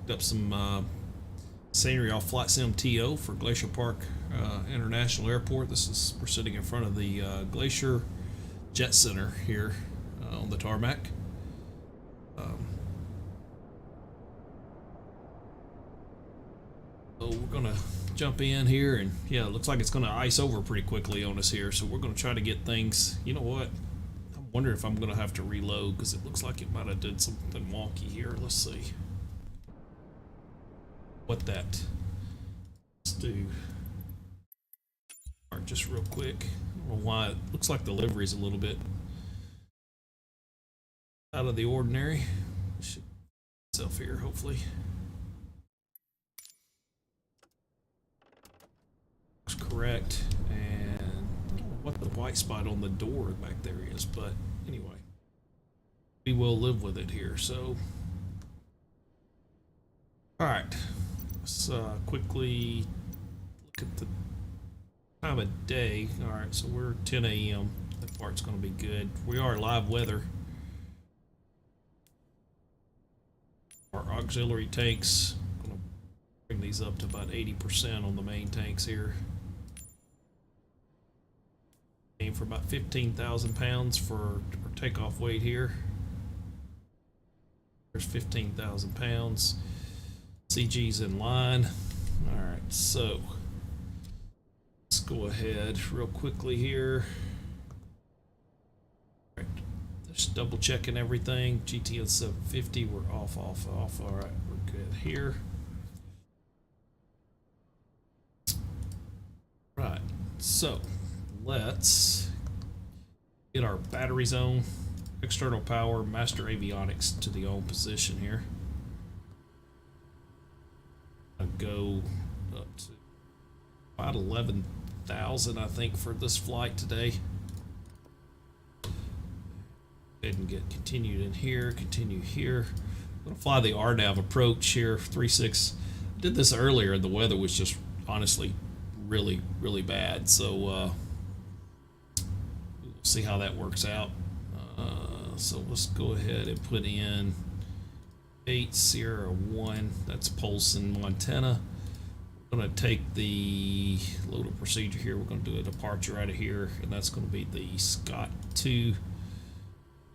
Picked up some scenery off Flight Sim TO for Glacier Park International Airport. We're sitting in front of the Glacier Jet Center here on the tarmac. So we're gonna jump in here, and yeah, it looks like it's gonna ice over pretty quickly on us here. So we're gonna try to get things. You know what? I'm wondering if I'm gonna have to reload because it looks like it might have did something wonky here. Let's see what that. Let's do. All right, just real quick. I don't know why it looks like the livery's a little bit out of the ordinary. Should itself here, hopefully. Looks correct, and I don't know what the white spot on the door back there is, but anyway, we will live with it here. So, all right, let's quickly look at the time of day. All right, so we're 10 a.m. That part's going to be good. We are live weather. Our auxiliary tanks, I'm going to bring these up to about 80% on the main tanks here. Aim for about 15,000 pounds for our takeoff weight here. There's 15,000 pounds. CG's in line. All right, so let's go ahead real quickly here. All right, just double checking everything. GTN 750, we're off. All right, we're good here. Right, so let's get our batteries on, external power, master avionics to the on position here. I'll go up to about 11,000, I think, for this flight today. Go ahead and get continued in here, continue here. I'm gonna fly the RNAV Approach here, 3.6. Did this earlier, and the weather was just honestly really bad, so we'll see how that works out. So let's go ahead and put in 8 Sierra 1. That's Polson, Montana. We're going to take the load of procedure here. We're going to do a departure out of here, and that's going to be the Scott 2.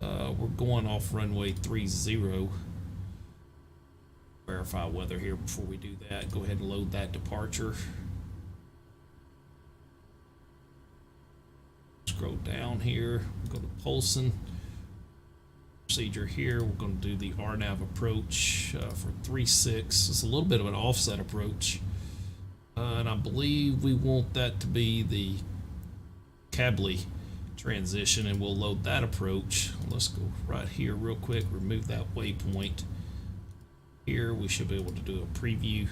We're going off runway 30. Verify weather here before we do that. Go ahead and load that departure. Scroll down here, go to Polson. Procedure here, we're going to do the RNAV approach for 3.6. It's a little bit of an offset approach, and I believe we want that to be the Cably transition, and we'll load that approach. Let's go right here real quick, remove that waypoint. Here we should be able to do a preview,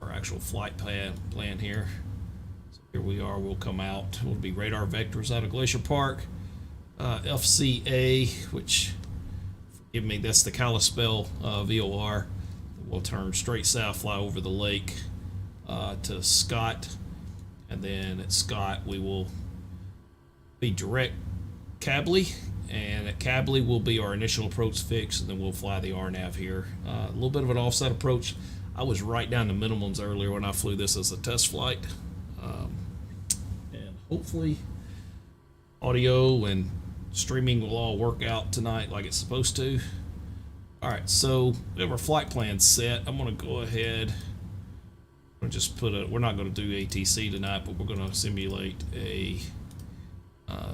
our actual flight plan here. Here we are, we'll come out, we'll be radar vectors out of Glacier Park. FCA, which, forgive me, that's the Kalispell VOR. We'll turn straight south, fly over the lake to Scott, and then at Scott we will be direct Cably, and at Cably will be our initial approach fix, and then we'll fly the RNAV here. A little bit of an offset approach. I was right down to minimums earlier when I flew this as a test flight. And hopefully audio and streaming will all work out tonight like it's supposed to. All right, so we have our flight plan set. I'm going to go ahead and just put a, we're not going to do ATC tonight, but we're going to simulate a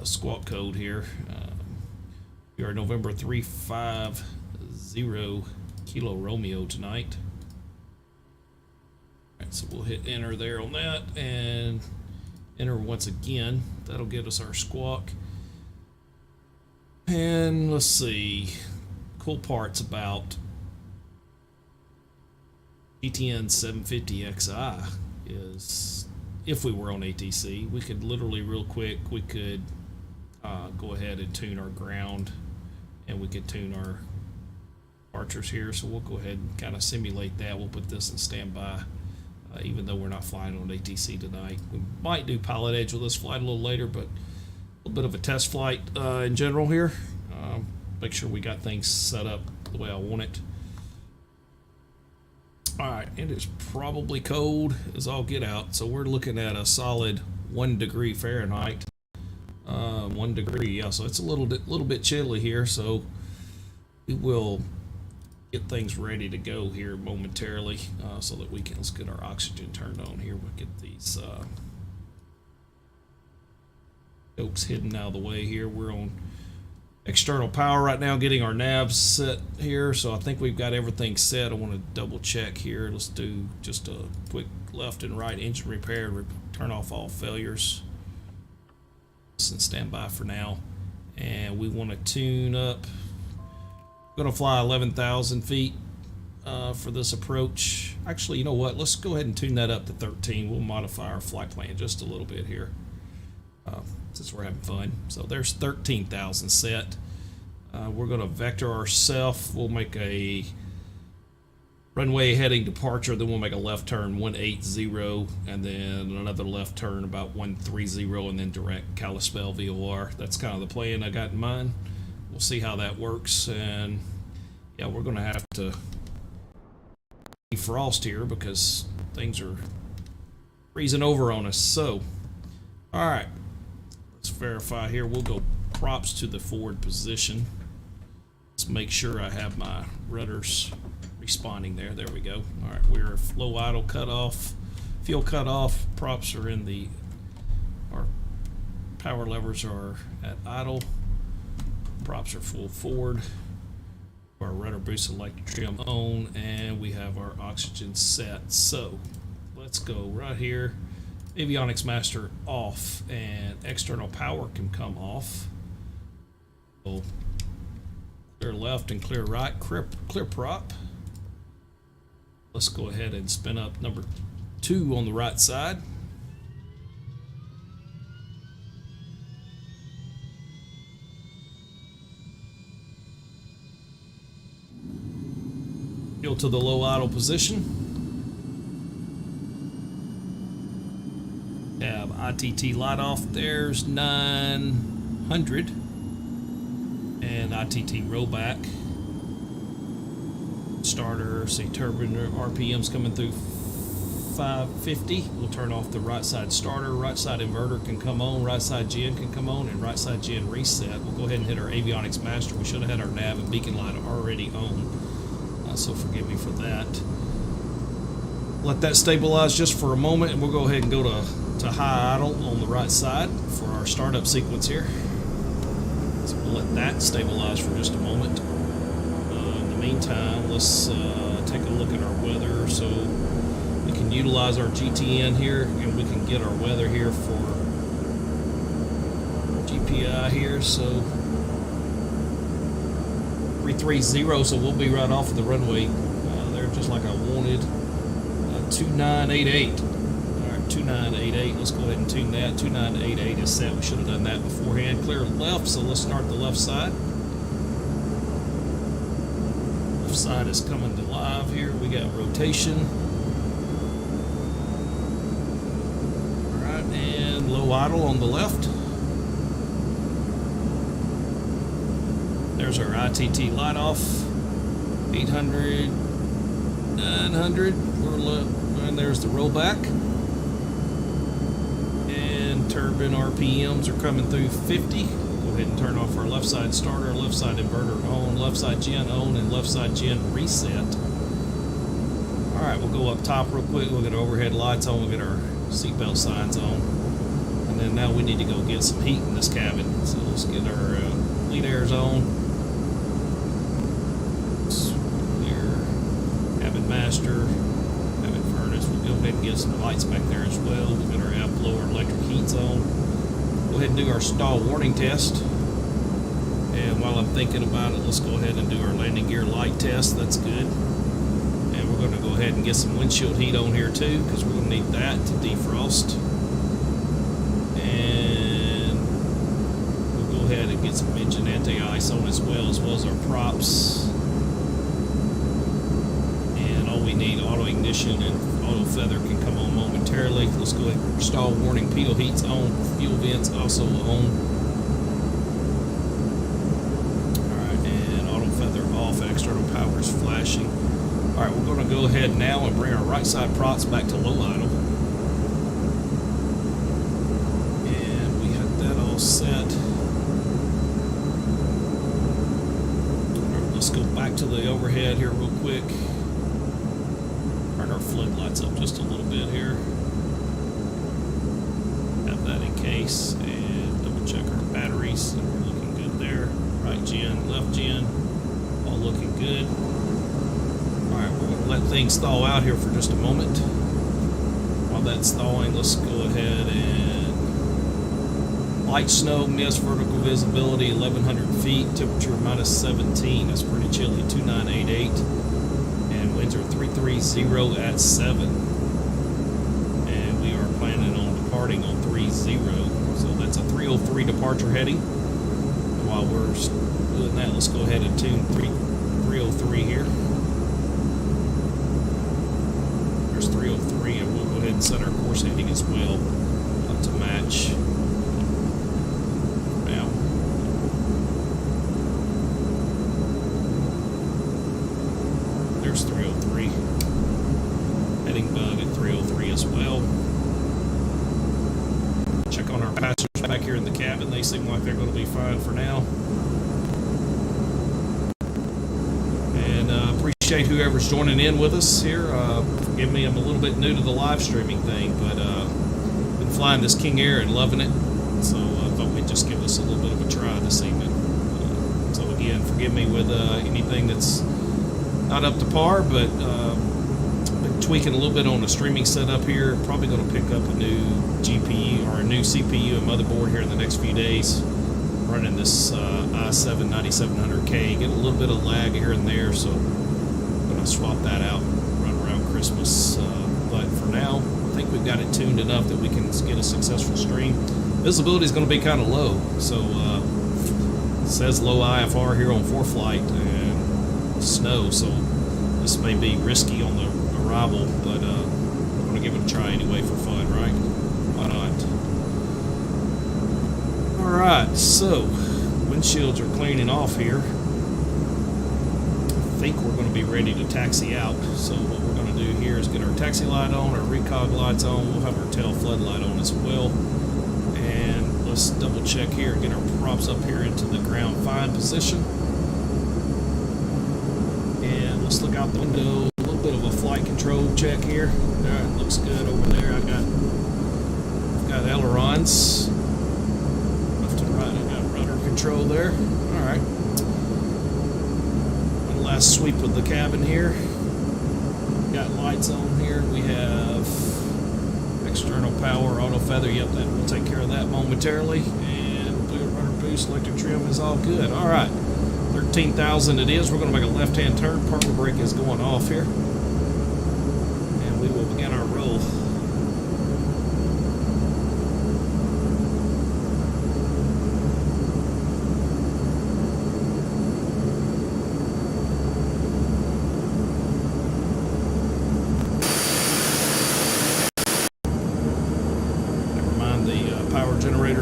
squawk code here. We are November 350 Kilo Romeo tonight. All right, so we'll hit enter there on that and enter once again. That'll get us our squawk. And let's see, cool parts about GTN 750XI is if we were on ATC, we could literally real quick, we could go ahead and tune our ground, and we could tune our departures here. So we'll go ahead and kind of simulate that. We'll put this in standby. Even though we're not flying on ATC tonight. We might do pilot edge with this flight a little later, but a little bit of a test flight in general here. Make sure we got things set up the way I want it. All right, it is probably cold as all get out, so we're looking at a solid 1 degree Fahrenheit. 1 degree, yeah. So it's a little bit chilly here. So we will get things ready to go here momentarily, so that we can, let's get our oxygen turned on here. We'll get these oaks hidden out of the way here. We're on external power right now, getting our navs set here, so I think we've got everything set. I want to double check here. Let's do just a quick left and right engine repair, turn off all failures and stand by for now. And we want to tune up. I'm going to fly 11,000 feet for this approach. Actually, you know what, let's go ahead and tune that up to 13. We'll modify our flight plan just a little bit here, since we're having fun. So there's 13,000 set. We're going to vector ourselves. We'll make a runway heading departure, then we'll make a left turn 180, and then another left turn about 130, and then direct Kalispell VOR. That's kind of the plan I got in mind. We'll see how that works. And yeah, we're going to have to defrost here because things are freezing over on us. So, all right. Let's verify here. We'll go props to the forward position. Let's make sure I have my rudders responding there. There we go. All right, we're low idle cutoff, fuel cutoff. Props are in the, our power levers are at idle. Props are full forward. Our rudder boost electric trim on, and we have our oxygen set. So let's go right here. Avionics master off, and external power can come off. So clear left and clear right, clear prop. Let's go ahead and spin up number 2 on the right side. Go to the low idle position. Have ITT light off. There's 900, and ITT rollback. Starter, see turbine RPMs coming through 550. We'll turn off the right side starter. Right side inverter can come on. Right side gen can come on, and right side gen reset. We'll go ahead and hit our avionics master. We should have had our nav and beacon light already on, so forgive me for that. Let that stabilize just for a moment, and we'll go ahead and go to high idle on the right side for our startup sequence here. So we'll let that stabilize for just a moment. In the meantime, let's take a look at our weather, so we can utilize our GTN here, and we can get our weather here for GPI here. So 330, so we'll be right off of the runway there, just like I wanted. 2988. All right, 2988. Let's go ahead and tune that. 2988 is set. We should have done that beforehand. Clear left, so let's start the left side. Left side is coming to live here. We got rotation. All right, and low idle on the left. There's our ITT light off. 800, 900. And there's the rollback. And turbine RPMs are coming through 50. Go ahead and turn off our left side starter, left side inverter on, left side gen on, and left side gen reset. Alright, we'll go up top real quick. We'll get our overhead lights on. We'll get our seatbelt signs on. And then now we need to go get some heat in this cabin. So let's get our lead airs on. Clear cabin master. Go ahead and get some lights back there as well. We'll get our app blower electric heats on. Go ahead and do our stall warning test. And while I'm thinking about it, let's go ahead and do our landing gear light test. That's good. And we're going to go ahead and get some windshield heat on here too, because we're going to need that to defrost. And we'll go ahead and get some engine anti-ice on as well as our props. And all we need, auto ignition and auto feather can come on momentarily. Let's go ahead and stall warning, pitot heats on, fuel vents also on. Alright, and auto feather off, external power is flashing. Alright, we're going to go ahead now and bring our right side props back to low idle. And we have that all set. Right, let's go back to the overhead here real quick. Turn our floodlights up just a little bit here. Have that in case. And double check our batteries. So we're looking good there. Right gen, left gen. All looking good. Alright, we're going to let things thaw out here for just a moment. While that's thawing, let's go ahead and light snow, mist, vertical visibility 1100 feet, temperature -17. That's pretty chilly, 2988. And winds are 330 at 7. And we are planning on departing on 30. So that's a 303 departure heading. And while we're doing that, let's go ahead and tune 303 here. 303, and we'll go ahead and set our course heading as well up to match. Now, there's 303. Heading bug at 303 as well. Check on our passengers back here in the cabin. They seem like they're going to be fine for now. And appreciate whoever's joining in with us here. Forgive me, I'm a little bit new to the live streaming thing, but been flying this King Air and loving it. So I thought we'd just give this a little bit of a try this evening. So again, forgive me with anything that's not up to par, but been tweaking a little bit on the streaming setup here. Probably going to pick up a new GPU or a new CPU and motherboard here in the next few days. Running this i7 9700K, get a little bit of lag here and there, so I'm going to swap that out and run around Christmas. But for now, I think we've got it tuned enough that we can get a successful stream. Visibility is going to be kind of low, so it says low IFR here on ForeFlight and snow, so this may be risky on the arrival, but we're going to give it a try anyway for fun, right? Why not? Alright, so windshields are cleaning off here. I think we're going to be ready to taxi out. So what we're going to do here is get our taxi light on, our recog lights on. We'll have our tail floodlight on as well. And let's double check here, get our props up here into the ground fine position. And let's look out the window. A little bit of a flight control check here. Alright, looks good over there. I've got ailerons. Control there. Alright. One last sweep of the cabin here. Got lights on here. We have external power, auto feather. Yep, that will take care of that momentarily. And blue rudder boost, electric trim is all good. Alright. 13,000 it is. We're going to make a left-hand turn. Parking brake is going off here. And we will begin our roll.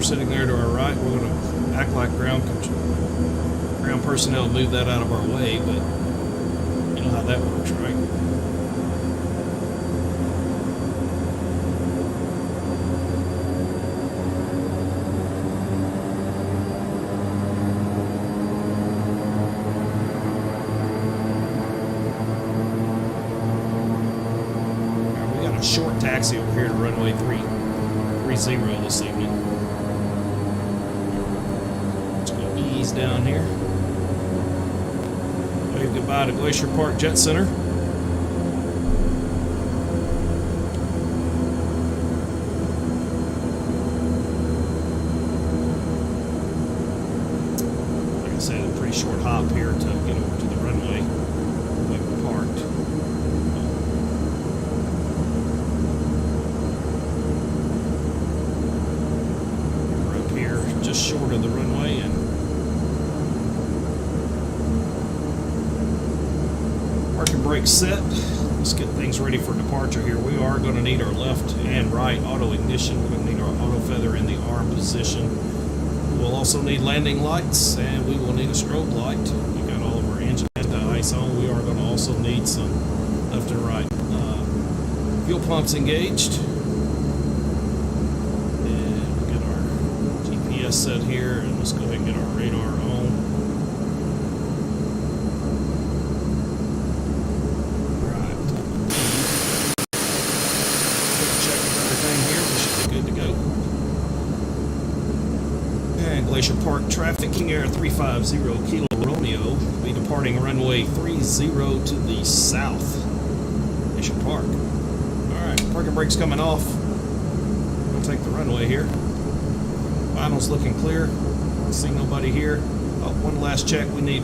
Sitting there to our right, we're going to act like ground personnel move that out of our way, but you know how that works, right? Right, we got a short taxi over here to runway 30 this evening. Down here. Wave goodbye to Glacier Park Jet Center. Like I said, a pretty short hop here to get over to the runway where we parked. We're up here just short of the runway and brake set. Let's get things ready for departure here. We are going to need our left and right auto ignition. We're going to need our auto feather in the arm position. We'll also need landing lights and we will need a strobe light. We've got all of our engine anti-ice on. We are going to also need some left and right. Fuel pumps engaged. And we get our GPS set here, and let's go ahead and get our radar on. Alright. Check everything here. We should be good to go. And Glacier Park traffic, King Air 350 Kilo Romeo, will be departing runway 30 to the south. Glacier Park. Alright, parking brake's coming off. We'll take the runway here. Final's looking clear. See nobody here. Oh, one last check. We need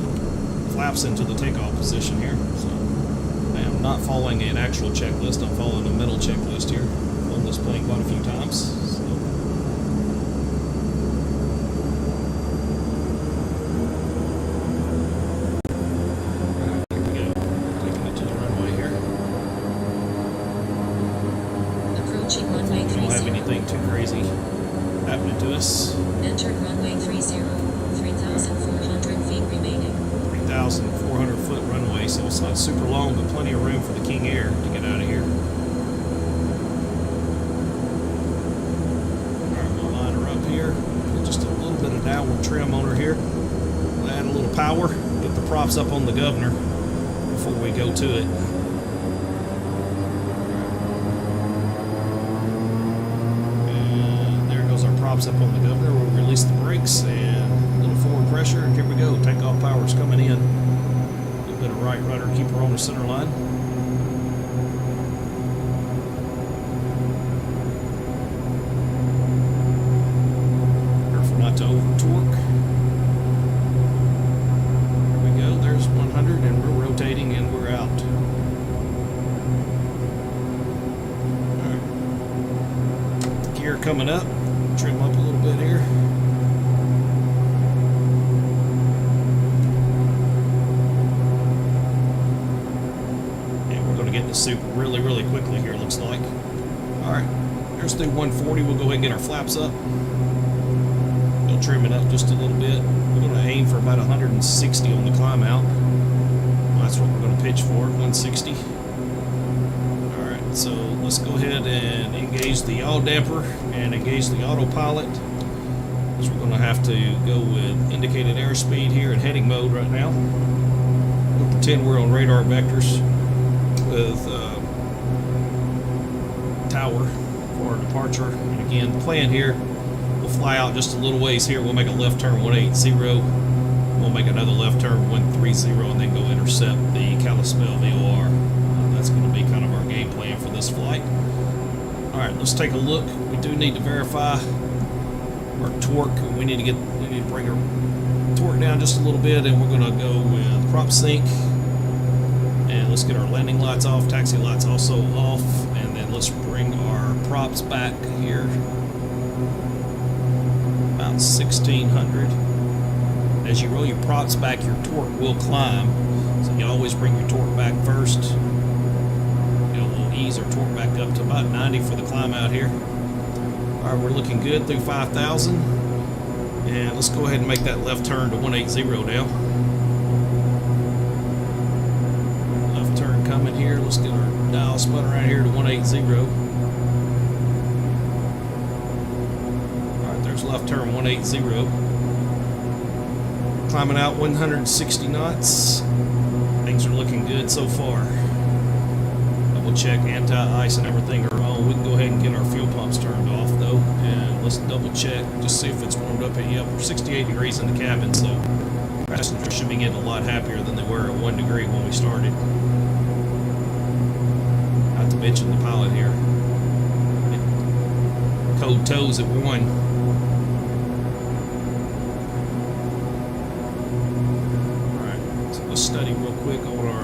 flaps into the takeoff position here. So I am not following an actual checklist. I'm following a mental checklist here. I've flown this plane quite a few times. Entered runway 30, 3,400 feet remaining. 3,400 foot runway, so it's not super long, but plenty of room for the King Air to get out of here. Alright, we'll line her up here. Put just a little bit of downward trim on her here. We'll add a little power, get the props up on the governor before we go to it. Props up on the governor. We'll release the brakes and a little forward pressure, and here we go. Takeoff power's coming in. A little bit of right rudder, keep her on the center line. Careful not to over torque. There we go. There's 100, and we're rotating, and we're out. All right. Gear coming up. Trim up a little bit here. And we're going to get this soup really, really quickly here, looks like. Alright, there's the 140. We'll go ahead and get our flaps up. We'll trim it up just a little bit. We're going to aim for about 160 on the climb out. Well, that's what we're going to pitch for, 160. So let's go ahead and engage the yaw damper and engage the autopilot, because we're going to have to go with indicated airspeed here in heading mode right now. We'll pretend we're on radar vectors with tower for our departure. And again, the plan here, we'll fly out just a little ways here. We'll make a left turn 180. We'll make another left turn 130 and then go intercept the Kalispell VOR. That's going to be kind of our game plan for this flight. Alright, let's take a look. We do need to verify our torque. We need to bring our torque down just a little bit, and we're going to go with prop sync. And let's get our landing lights off, taxi lights also off, and then let's bring our props back here. About 1600. As you roll your props back, your torque will climb. So you always bring your torque back first. Ease our torque back up to about 90 for the climb out here. Alright, we're looking good through 5,000. And let's go ahead and make that left turn to 180 now. Left turn coming here. Let's get our dial spun around here to 180. Alright, there's left turn 180. Climbing out 160 knots. Things are looking good so far. Check anti-ice and everything are on. We can go ahead and get our fuel pumps turned off though, and let's double check, just see if it's warmed up. Yep, we're 68 degrees in the cabin, so passengers should be getting a lot happier than they were at 1 degree when we started. Not to mention the pilot here. Cold toes at 1. Alright, so let's study real quick on our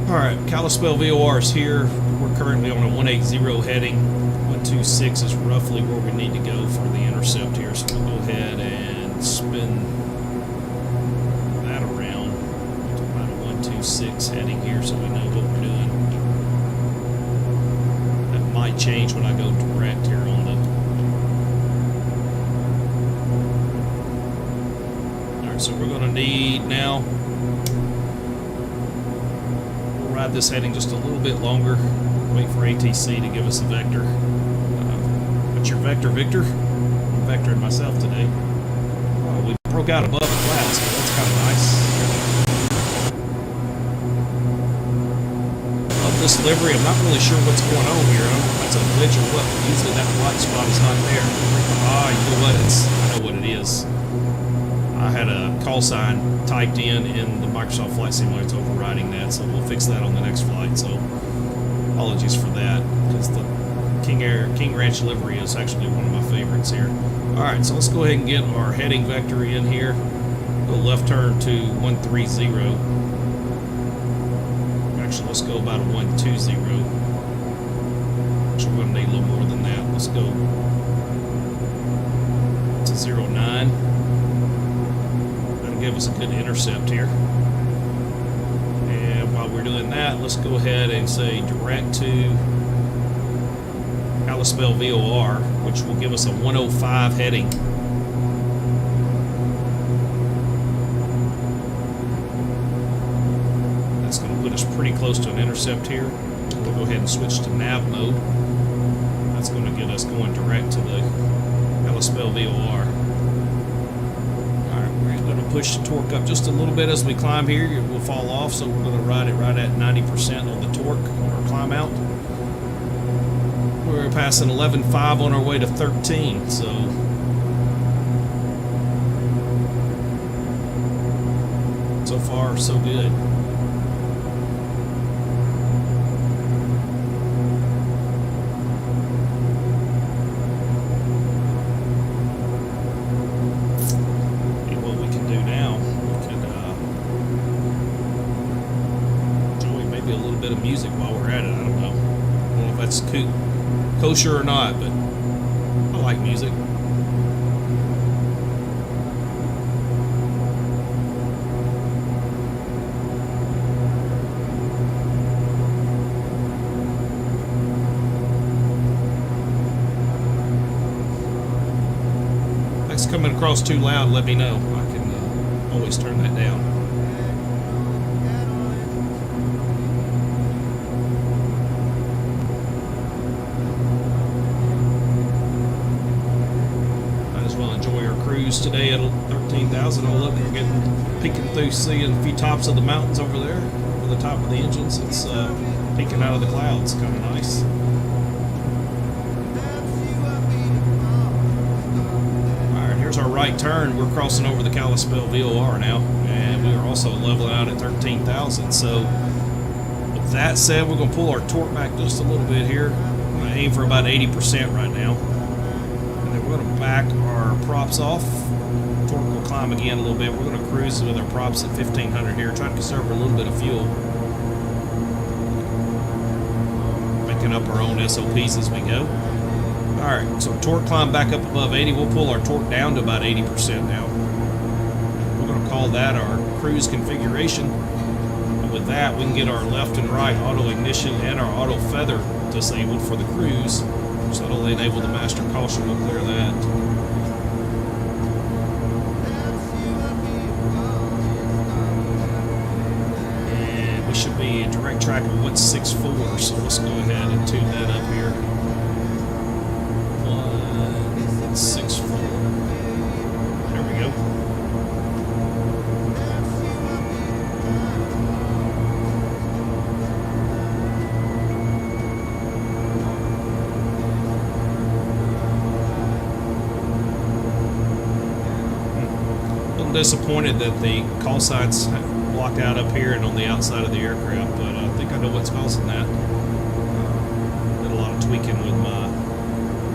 Alright, Kalispell VOR is here. We're currently on a 180 heading. 126 is roughly where we need to go for the intercept here. So we'll go ahead and spin that around to about a 126 heading here so we know what we're doing. That might change when I go direct here on the... Alright, so we're going to need now ride this heading just a little bit longer. Wait for ATC to give us a vector. What's your vector, Victor? I'm vectoring myself today. Oh, we broke out above the clouds, so that's kind of nice. Love this livery. I'm not really sure what's going on here. I don't know if that's a glitch or what. Usually that white spot is not there. Ah, you know what? I know what it is. I had a call sign typed in the Microsoft Flight Simulator. It's overriding that, so we'll fix that on the next flight. So apologies for that, because the King Ranch livery is actually one of my favorites here. All right, so let's go ahead and get our heading vector in here. Go left turn to 130. Actually, let's go about a 120. Actually, we're going to need a little more than that. Let's go to 09. That'll give us a good intercept here. And while we're doing that, let's go ahead and say direct to Kalispell VOR, which will give us a 105 heading. That's going to put us pretty close to an intercept here. We'll go ahead and switch to nav mode. That's going to get us going direct to the Kalispell VOR. Alright, we're going to push the torque up just a little bit as we climb here. It will fall off, so we're going to ride it right at 90% of the torque on our climb out. We're passing 11.5 on our way to 13, so far so good. And what we can do now, we can enjoy maybe a little bit of music while we're at it. I don't know if that's kosher or not, but I like music. If it's coming across too loud, let me know. I can always turn that down. Today at 13,000. Oh look, we're peeking through, seeing a few tops of the mountains over there, over the top of the engines. It's peeking out of the clouds, kind of nice. Alright, here's our right turn. We're crossing over the Kalispell VOR now, and we are also leveling out at 13,000. So with that said, we're going to pull our torque back just a little bit here. I'm going to aim for about 80% right now. We're going to back our props off. Torque will climb again a little bit. We're going to cruise with our props at 1500 here, trying to conserve a little bit of fuel. Making up our own SOPs as we go. Alright, so torque climb back up above 80. We'll pull our torque down to about 80% now. We're going to call that our cruise configuration. And with that, we can get our left and right auto ignition and our auto feather disabled for the cruise. So that'll enable the master caution. We'll clear that. And we should be in direct track of 164, so let's go ahead and tune that up here. 164. There we go. Disappointed that the call signs blocked out up here and on the outside of the aircraft, but I think I know what's causing that. Did a lot of tweaking with my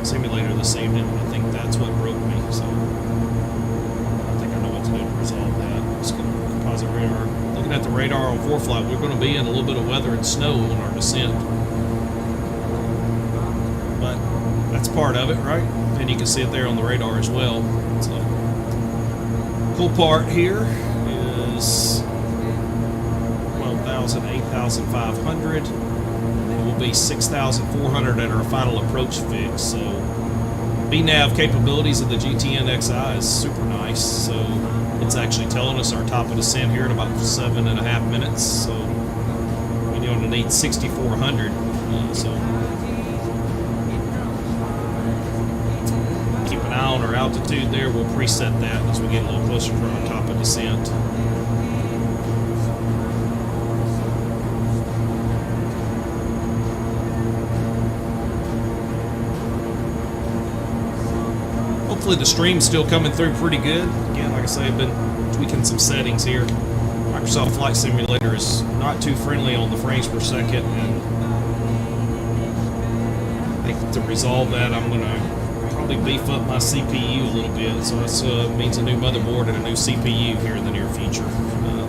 simulator this evening. I think that's what broke me, so I think I know what to do to resolve that. Just going to composite radar. Looking at the radar on ForeFlight, we're going to be in a little bit of weather and snow on our descent, but that's part of it, right? And you can see it there on the radar as well. So cool part here is 12,000, 8,500. It will be 6,400 at our final approach fix. So BNAV capabilities of the GTNXI is super nice. So it's actually telling us our top of descent here in about 7.5 minutes. So we don't need 6,400. So keep an eye on our altitude there. We'll preset that as we get a little closer to our top of descent. Hopefully the stream's still coming through pretty good. Again, like I say, I've been tweaking some settings here. Microsoft Flight Simulator is not too friendly on the frames per second, and I think to resolve that, I'm going to probably beef up my CPU a little bit. So that means a new motherboard and a new CPU here in the near future.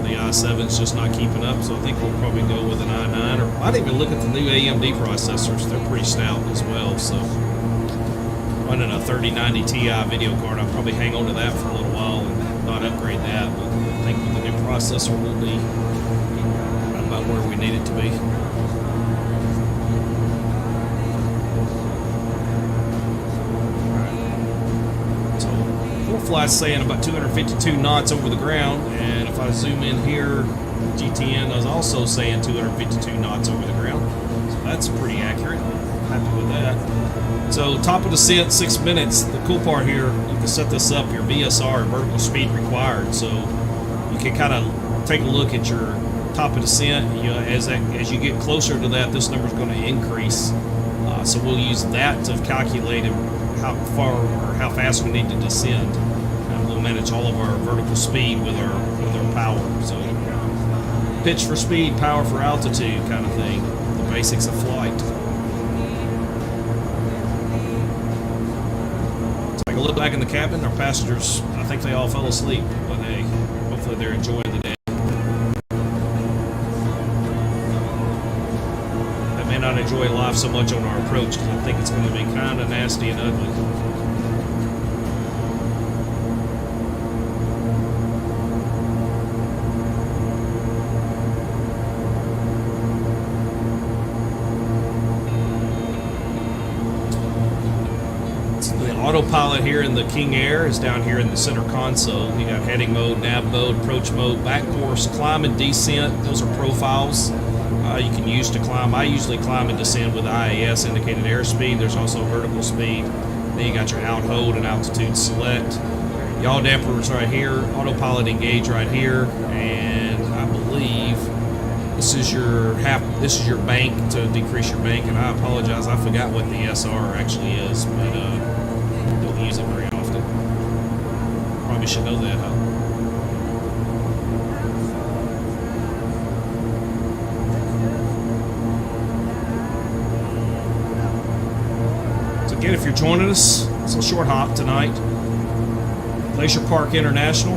The i7 is just not keeping up, so I think we'll probably go with an i9, or might even look at the new AMD processors. They're pretty stout as well. So running a 3090 Ti video card, I'll probably hang on to that for a little while and not upgrade that. But I think with the new processor, we'll be right about where we need it to be. So full flight's saying about 252 knots over the ground, and if I zoom in here, GTN is also saying 252 knots over the ground. So that's pretty accurate. Happy with that. So top of descent, 6 minutes. The cool part here, you can set this up, your VSR, vertical speed required. So you can kind of take a look at your top of descent. You know, as you get closer to that, this number is going to increase. So we'll use that to calculate how far or how fast we need to descend. And we'll manage all of our vertical speed with our power. So pitch for speed, power for altitude kind of thing. The basics of flight. Take a look back in the cabin. Our passengers, I think they all fell asleep, but hey, hopefully they're enjoying the day. They may not enjoy life so much on our approach because I think it's going to be kind of nasty and ugly. Autopilot here in the King Air is down here in the center console. You got heading mode, nav mode, approach mode, back course, climb and descent. Those are profiles you can use to climb. I usually climb and descend with IAS indicated airspeed. There's also vertical speed. Then you got your out hold and altitude select. Yaw dampers right here, autopilot engage right here, and I believe this is your bank to decrease your bank. And I apologize, I forgot what the SR actually is, but don't use it very often. Probably should know that, huh? So again, if you're joining us, it's a short hop tonight. Glacier Park International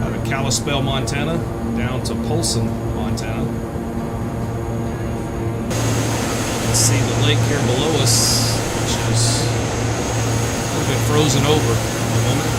out of Kalispell, Montana, down to Polson, Montana. You can see the lake here below us, which is a little bit frozen over at the moment.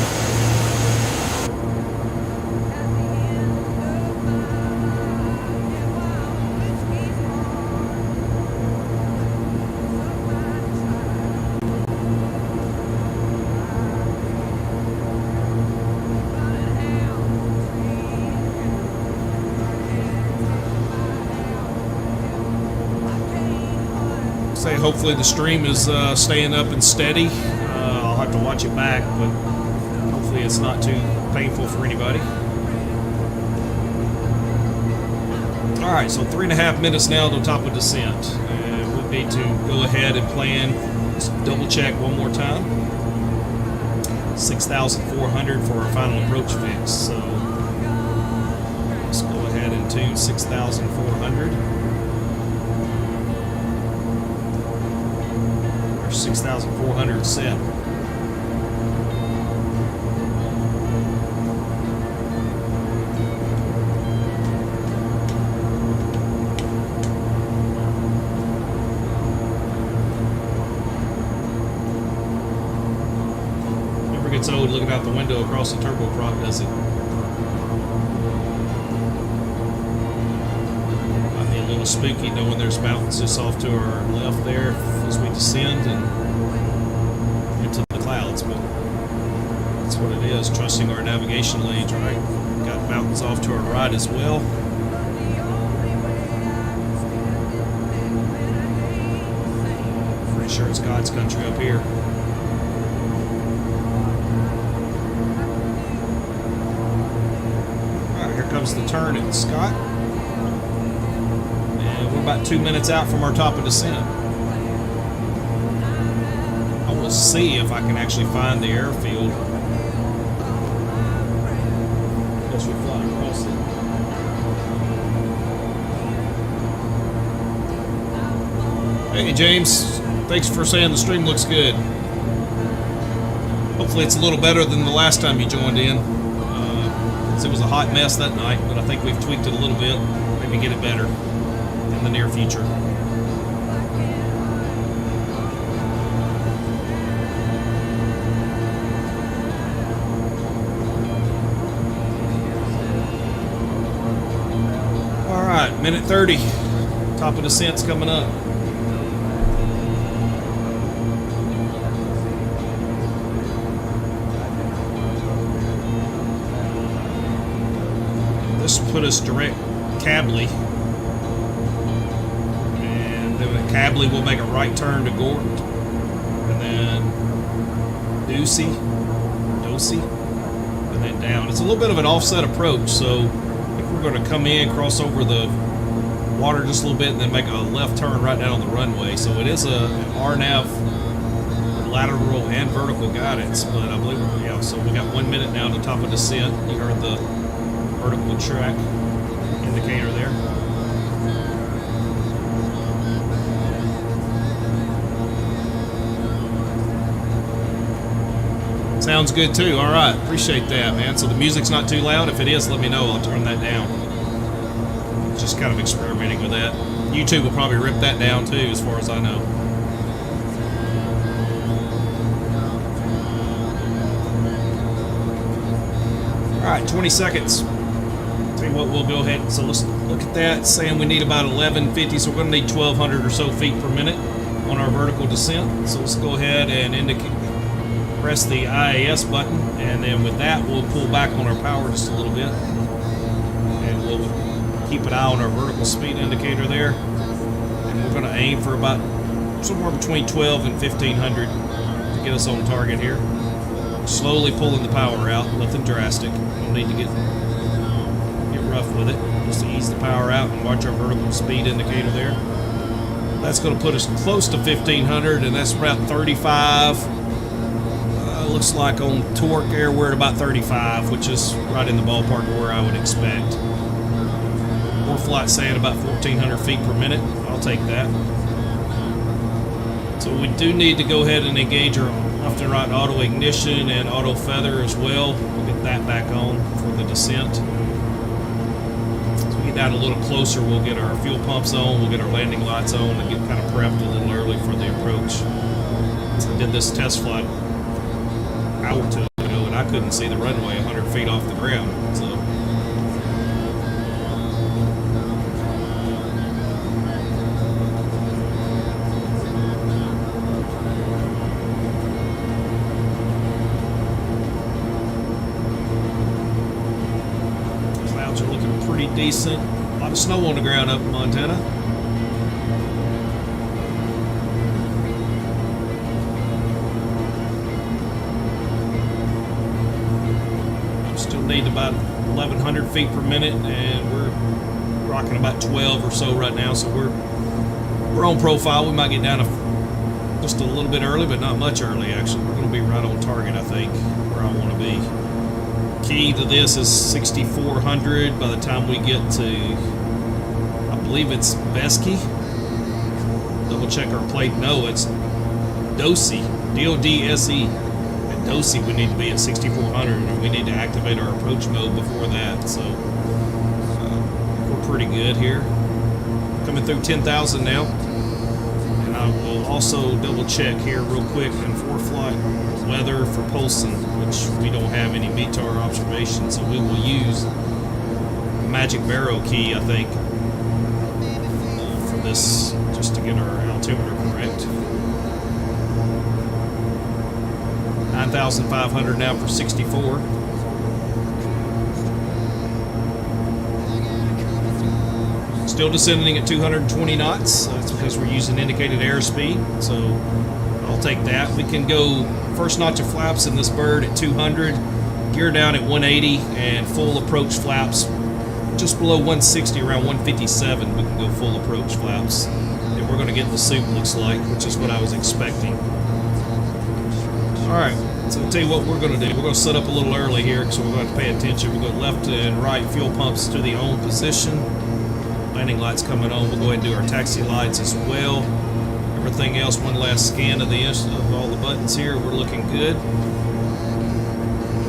Hopefully the stream is staying up and steady. I'll have to watch it back, but hopefully it's not too painful for anybody. Alright, so 3.5 minutes now to top of descent. We need to go ahead and plan, just double check one more time. 6,400 for our final approach fix. So let's go ahead and tune 6,400. 6,400 set. Never gets old looking out the window across the turboprop, does it? Might be a little spooky knowing there's mountains just off to our left there as we descend and into the clouds, but that's what it is, trusting our navigation lanes, right? Got mountains off to our right as well. sure it's God's country up here. Alright, here comes the turn at Scott. And we're about 2 minutes out from our top of descent. I will see if I can actually find the airfield. As we fly across it. Hey James, thanks for saying the stream looks good. Hopefully it's a little better than the last time you joined in. It was a hot mess that night, but I think we've tweaked it a little bit. Maybe get it better in the near future. Alright, minute 30. Top of descent's coming up. This will put us direct Cably, and then at Cably we'll make a right turn to Gort, and then Ducey, and then down. It's a little bit of an offset approach, so I think we're going to come in, cross over the water just a little bit, and then make a left turn right down on the runway. So it is an RNAV lateral and vertical guidance, but I believe, yeah, so we got 1 minute now to top of descent. You heard the vertical track indicator there. Sounds good too. All right, appreciate that, man. So the music's not too loud. If it is, let me know. I'll turn that down. Just kind of experimenting with that. YouTube will probably rip that down too, as far as I know. All right, 20 seconds. Tell you what, we'll go ahead. So let's look at that. Saying we need about 1150, so we're going to need 1,200 or so feet per minute on our vertical descent. So let's go ahead and press the IAS button, and then with that, we'll pull back on our power just a little bit, and we'll keep an eye on our vertical speed indicator there. And we're going to aim for about somewhere between 12 and 1,500 to get us on target here. Slowly pulling the power out, nothing drastic. Don't need to get rough with it. Just to ease the power out and watch our vertical speed indicator there. That's going to put us close to 1,500, and that's about 35. Looks like on torque air we're at about 35, which is right in the ballpark where I would expect. More flight saying about 1,400 feet per minute. I'll take that. So we do need to go ahead and engage our left and right auto ignition and auto feather as well. We'll get that back on for the descent. So we get down a little closer, we'll get our fuel pumps on, we'll get our landing lights on, and get kind of prepped a little early for the approach. So I did this test flight an hour or two ago, and I couldn't see the runway 100 feet off the ground. So clouds are looking pretty decent. A lot of snow on the ground up in Montana. Need about 1,100 feet per minute, and we're rocking about 12 or so right now, so we're on profile. We might get down just a little bit early, but not much early actually. We're going to be right on target, I think, where I want to be. Key to this is 6,400 by the time we get to, I believe it's Vesky. Double check our plate. No, it's Dosey, D-O-D-S-E. Dosey, we need to be at 6,400, and we need to activate our approach mode before that, so we're pretty good here. Coming through 10,000 now, and I will also double check here real quick in for-flight weather for Polson, which we don't have any METAR observations, so we will use the magic barrow key, I think, for this, just to get our altimeter correct. 9,500 now for 64. Still descending at 220 knots. That's because we're using indicated airspeed. So I'll take that. We can go first notch of flaps in this bird at 200, gear down at 180, and full approach flaps just below 160, around 157. We can go full approach flaps. And we're going to get the soup, looks like, which is what I was expecting. Alright, so I'll tell you what we're going to do. We're going to set up a little early here, so we're going to have to pay attention. We'll go left and right fuel pumps to the on position. Landing lights coming on. We'll go ahead and do our taxi lights as well. Everything else, one last scan of all the buttons here. We're looking good.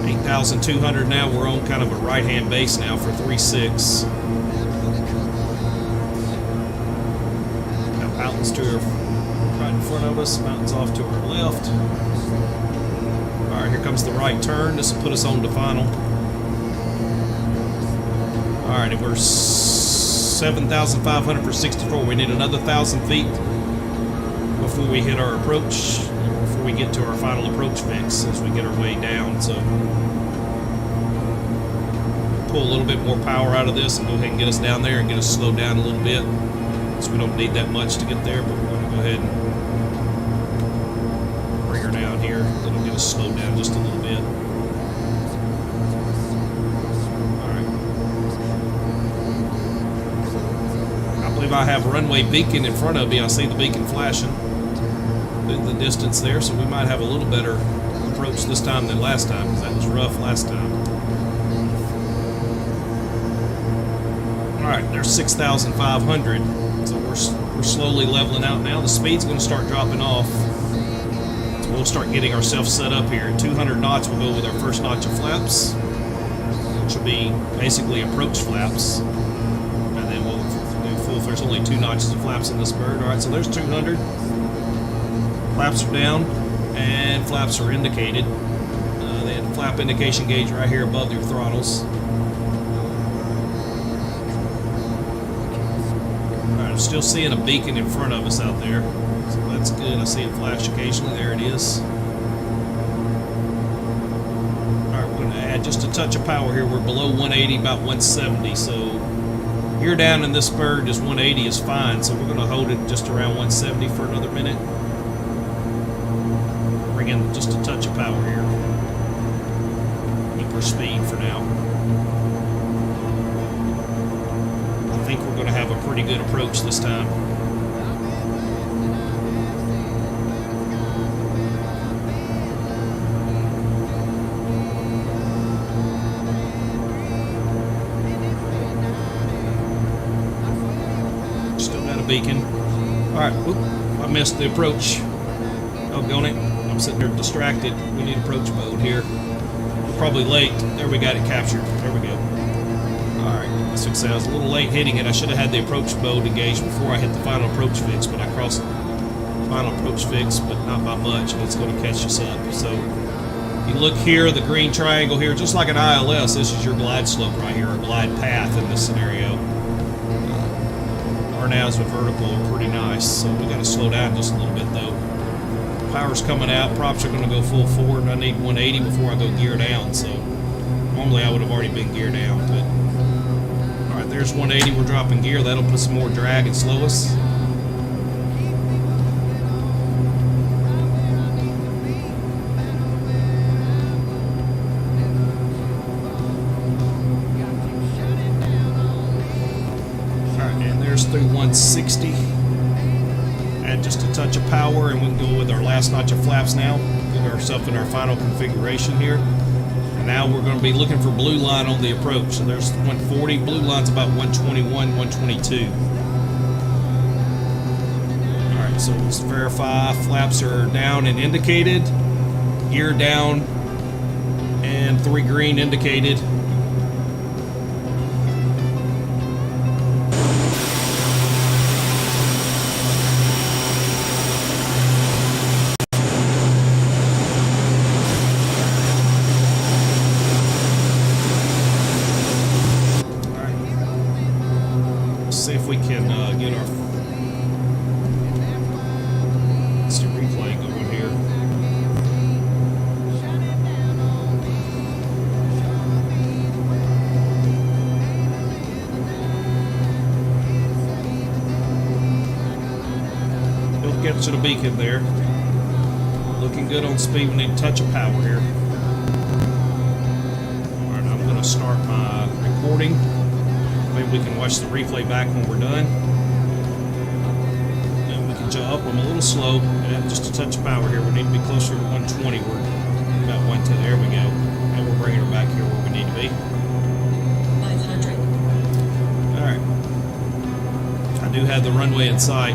8,200 now. We're on kind of a right-hand base now for 3.6. Got mountains to our right in front of us. Mountains off to our left. All right, here comes the right turn. This will put us on to final. All right, and we're 7,500 for 64. We need another 1,000 feet before we hit our approach, before we get to our final approach fix as we get our way down. So pull a little bit more power out of this and go ahead and get us down there and get us slowed down a little bit. So we don't need that much to get there, but we're going to go ahead and bring her down here. That'll get us slowed down just a little bit. I believe I have a runway beacon in front of me. I see the beacon flashing in the distance there, so we might have a little better approach this time than last time, because that was rough last time. Alright, there's 6,500, so we're slowly leveling out now. The speed's going to start dropping off, so we'll start getting ourselves set up here. At 200 knots, we'll go with our first notch of flaps, which will be basically approach flaps. There's only 2 notches of flaps in this bird. Alright, so there's 200. Flaps are down, and flaps are indicated. They had a flap indication gauge right here above their throttles. Alright, I'm still seeing a beacon in front of us out there. So that's good. I see it flash occasionally. There it is. Alright, we're going to add just a touch of power here. We're below 180, about 170, so gear down in this bird is 180 is fine, so we're going to hold it just around 170 for another minute. Bring in just a touch of power here. Keep our speed for now. I think we're going to have a pretty good approach this time. Beacon. Alright, I missed the approach. Doggone it. I'm sitting here distracted. We need approach mode here. We're probably late. There, we got it captured. There we go. Alright, that's what I was a little late hitting it. I should have had the approach mode engaged before I hit the final approach fix, but I crossed the final approach fix, but not by much, and it's going to catch us up. So, you look here, the green triangle here, just like an ILS, this is your glide slope right here, or glide path in this scenario. RNAVs with vertical are pretty nice, so we got to slow down just a little bit though. Power's coming out, props are going to go full forward, and I need 180 before I go gear down, so normally I would have already been gear down, but alright, there's 180, we're dropping gear, that'll put some more drag and slow us. Through 160. Add just a touch of power, and we can go with our last notch of flaps now. Get ourselves in our final configuration here. And now we're going to be looking for blue line on the approach. So there's 140. Blue line's about 121, 122. Alright, so let's verify. Flaps are down and indicated. Gear down and 3 green indicated. See if we can get our replay going here. catching a beacon there. Looking good on speed. We need a touch of power here. Alright, I'm going to start my recording. Maybe we can watch the replay back when we're done. And we can jump up. I'm a little slow. And just a touch of power here. We need to be closer to 120. We're about 110. There we go. And we're bringing her back here where we need to be. 500. Alright. I do have the runway in sight.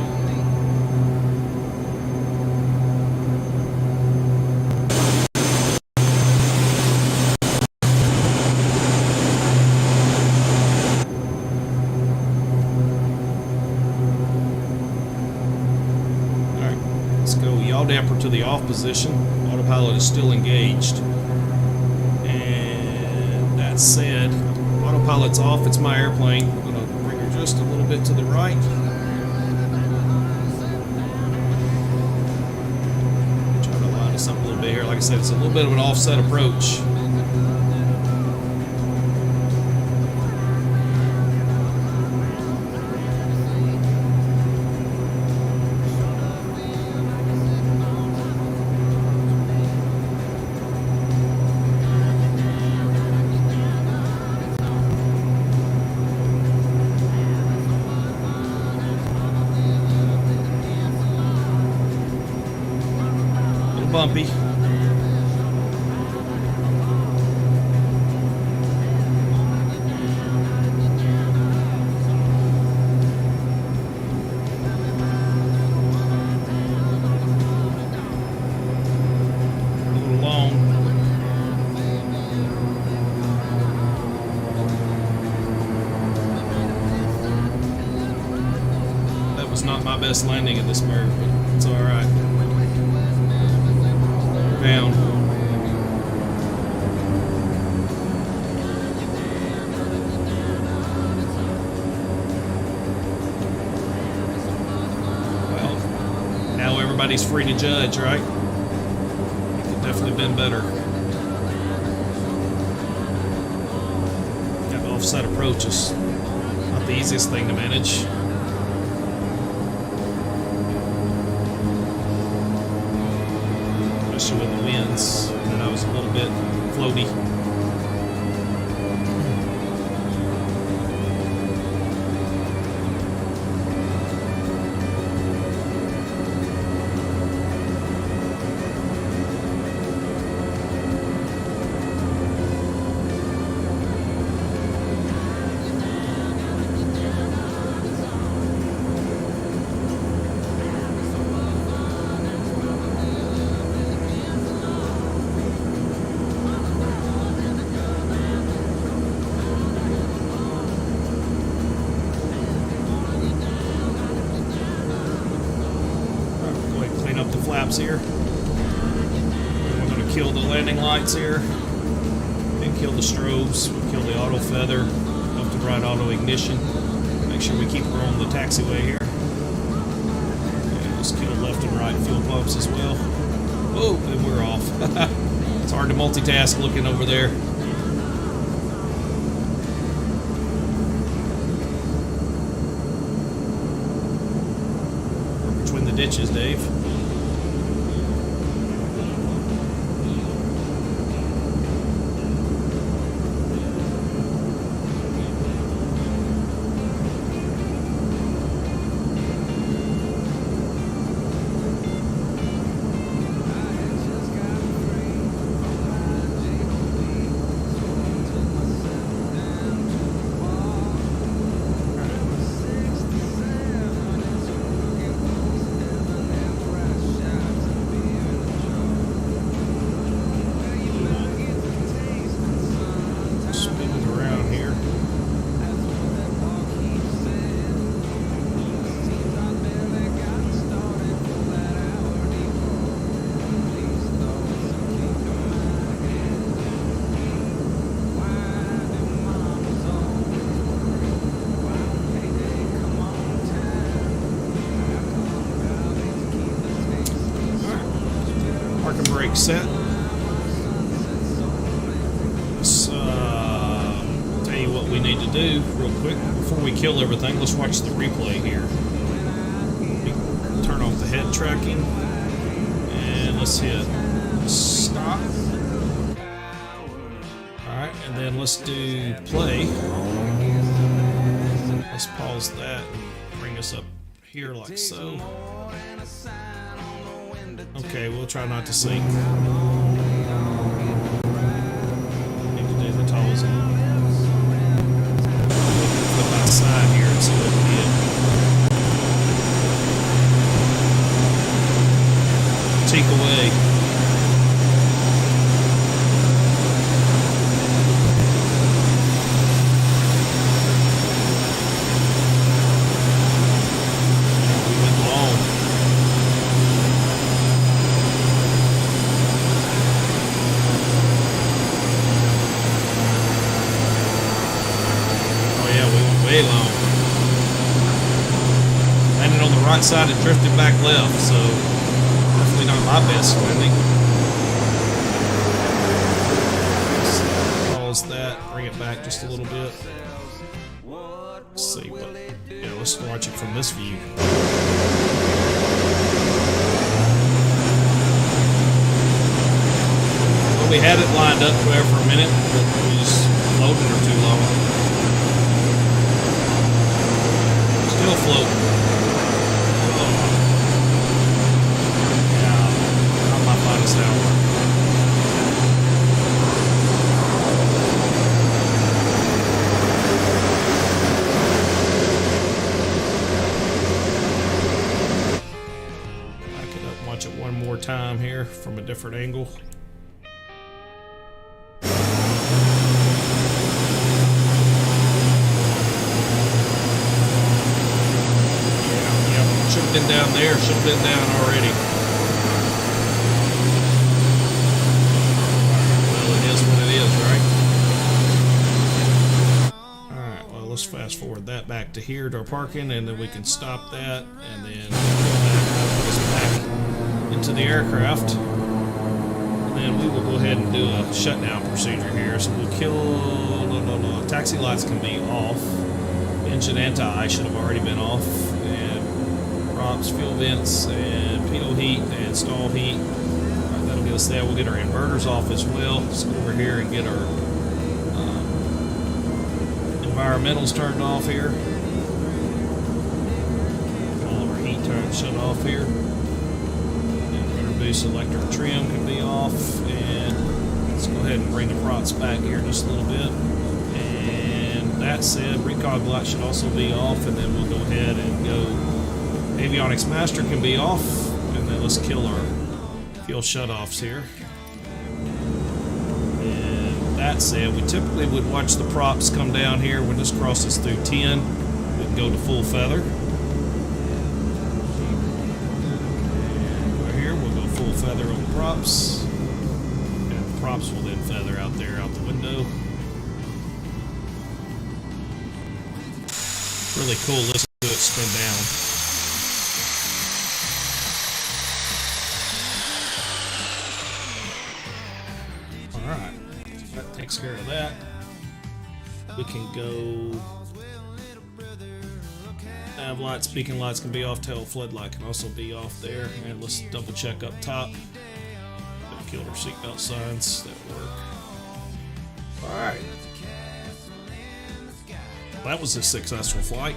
Damper to the off position. Autopilot is still engaged. And that said, autopilot's off. It's my airplane. I'm going to bring her just a little bit to the right. Try to line us up a little bit here. Like I said, it's a little bit of an offset approach. Bumpy. A little long. That was not my best landing at this bird, but it's all right. Down. Well, now everybody's free to judge, right? It could definitely been better. That offset approach is not the easiest thing to manage. With the winds, and I was a little bit floaty. Flaps here. We're going to kill the landing lights here and kill the strobes. We'll kill the auto feather, left and right auto ignition. Make sure we keep her on the taxiway here. And just kill left and right fuel pumps as well. Oh, and we're off. It's hard to multitask looking over there. We're between the ditches, Dave. brake set. Let's tell you what we need to do real quick before we kill everything. Let's watch the replay here. turn off the head tracking. And let's hit stop. Alright, and then let's do play. Let's pause that and bring us up here like so. Okay, we'll try not to sink. Need to do the toes in. Flip outside here and see what we did. Take away. Way long. Landed on the right side and drifted back left, so definitely not my best landing. Pause that, bring it back just a little bit. Let's see what. Yeah, let's watch it from this view. Well, we had it lined up there for a minute, but we just loaded her too long. Still floating. Oh. Yeah, not my finest hour. Back it up, watch it one more time here from a different angle. Should have been down there, should have been down already. Well, it is what it is, right? Alright, well, let's fast forward that back to here to our parking, and then we can stop that, and then put us back into the aircraft. And then we will go ahead and do a shutdown procedure here. So we'll kill, taxi lights can be off. Engine anti should have already been off. Props, fuel vents, and pitot heat and stall heat. Right, that'll get us there. We'll get our inverters off as well. Let's go over here and get our environmentals turned off here. All of our heat shut off here. Inverter boost electric trim can be off. And let's go ahead and bring the props back here just a little bit. And that said, recog light should also be off. And then we'll go ahead and go. Avionics master can be off, and then let's kill our fuel shutoffs here. And that said, we typically would watch the props come down here when this crosses through 10. We can go to full feather. And right here, we'll go full feather on the props. And the props will then feather out there out the window. Really cool, listen to it spin down. Takes care of that. We can go. Nav lights, beacon lights can be off. Tail floodlight can also be off there. And let's double check up top. Killed our seatbelt signs. That work. All right. That was a successful flight.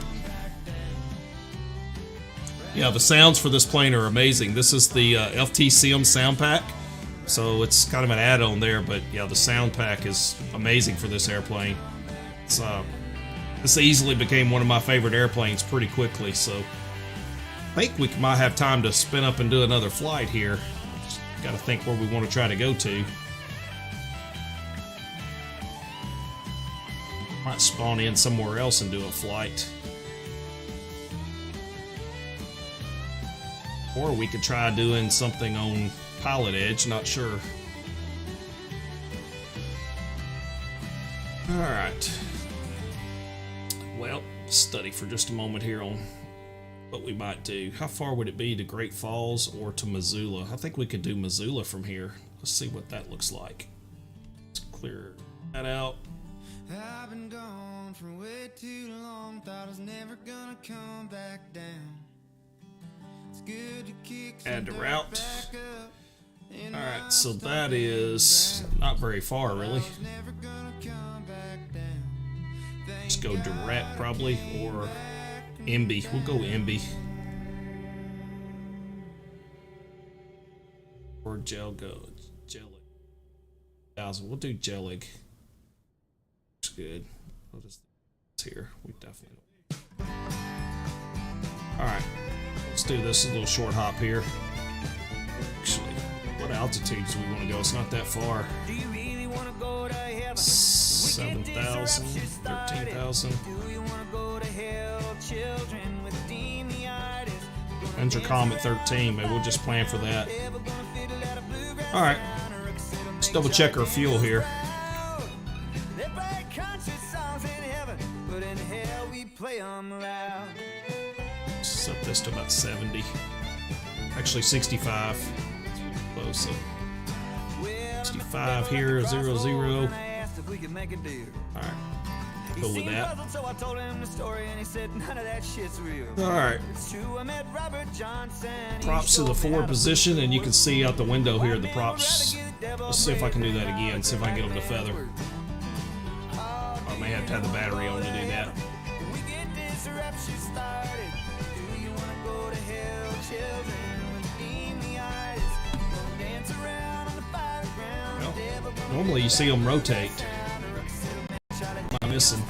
Yeah, the sounds for this plane are amazing. This is the FTCM sound pack. So it's kind of an add-on there, but yeah, the sound pack is amazing for this airplane. It's, this easily became one of my favorite airplanes pretty quickly, so I think we might have time to spin up and do another flight here. Just got to think where we want to try to go to. Might spawn in somewhere else and do a flight. Or we could try doing something on Pilot Edge, not sure. Alright. Well, study for just a moment here on what we might do. How far would it be to Great Falls or to Missoula? I think we could do Missoula from here. Let's see what that looks like. Let's clear that out. I've been gone for way too long. Thought I was never gonna come back down. It's Add to route. Alright, so that is not very far, really. Just go direct, probably, or MB. We'll go MB. Or Jellig. 1000. We'll do Jellig. Looks good. What is this here? We definitely don't. Alright. Let's do this a little short hop here. Actually, what altitudes do we want to go? It's not that far. 7,000, 13,000. Intercom at 13, maybe we'll just plan for that. Alright. Let's double check our fuel here. Set this to about 70. Actually 65. Close. So 65 here, 0, 0. Alright. Go with that. Alright. Props to the forward position, and you can see out the window here the props. Let's see if I can do that again, see if I can get them to feather. I may have to have the battery on to do that. Well, normally you see them rotate. What am I missing?